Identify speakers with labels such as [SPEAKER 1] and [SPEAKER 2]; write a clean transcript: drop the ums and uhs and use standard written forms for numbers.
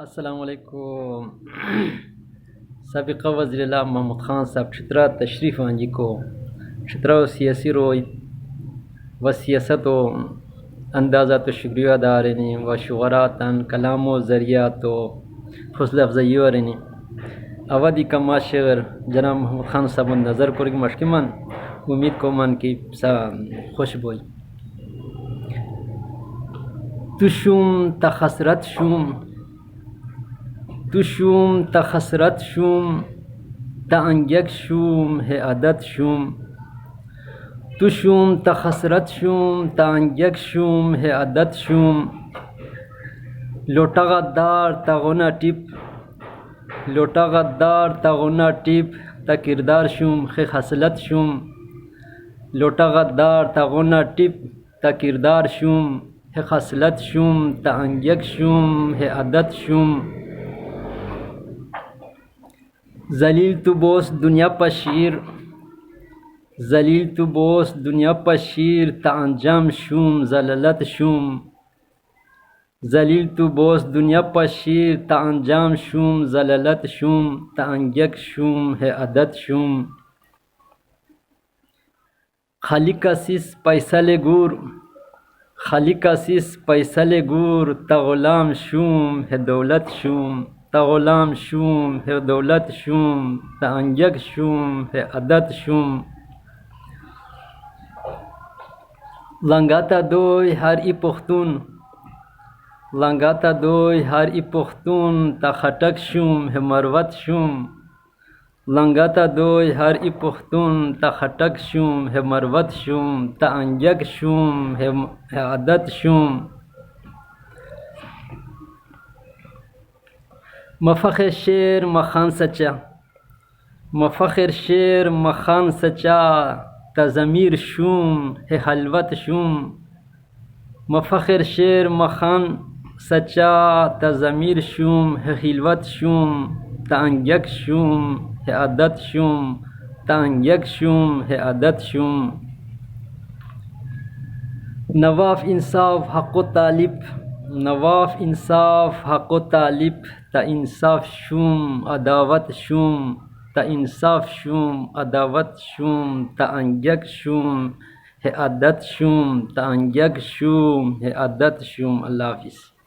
[SPEAKER 1] السلام علیکم. سابق وزیر اللہ محمود خان صاحب چترا تشریف آنجی کو چترا و سیاسی روی و سیاست و اندازات و شکریہ دارنی و شغراتن کلام و ذریعات و حوصلہ افزائی ورنی اودی کما شعر جناب محمود خان صاحب نظر کرگ مشک من امید کو من کی سا خوش بوئی تشوم تخسرت شوم تشوم تخسرت شوم تانگک شوم ہے عدد شوم تشوم تخسرت شوم تانگک شوم ہے عدد شوم لوٹا غدار تغنا ٹپ لوٹا غدار تغنا ٹپ تا کردار شوم ہے خصلت شوم لوٹا غدار تغنا ٹپ تا کردار شوم ہے خصلت شوم تانگک شوم ہے عدد شوم ذلیل تو بوس دنیا پشیر ذلیل تو بوس دنیا پشیر تا انجام شوم زلالت شوم ذلیل تو بوس دنیا پشیر تا انجام شوم زلالت شوم تا انگک شوم ہے عدد شوم خالق اسیس پیسہ لے گور خالق اسیس پیسہ لے گور تا غلام شوم ہے دولت شوم تا غلام شوم ہے دولت شوم تا انگک شوم ہے عدد شوم لنگاتا دوی ہر ای پختون لنگاتا دوی ہر ای پختون تا خٹک شوم ہے مروت شوم لنگاتا دوی ہر ای پختون تا خٹک شوم ہے مروت شوم تا انگک شوم ہے عدد شوم مفخر شیر مخان سچا مفخر شیر مخان سچا تا ضمیر شوم ہے حلوت شوم مفخر شیر مخان سچا تا ضمیر شوم ہے خلوت شوم تا انگک شوم ہے عدد شوم تا انگک شوم ہے عدد شوم نواف انصاف حق و طالب نواف انصاف حق و طالب تا انصاف شوم عداوت شوم تا انصاف شوم عداوت شوم تا انگک شوم ہے عدد شوم تا انگک شوم ہے عدد شوم. اللہ حافظ.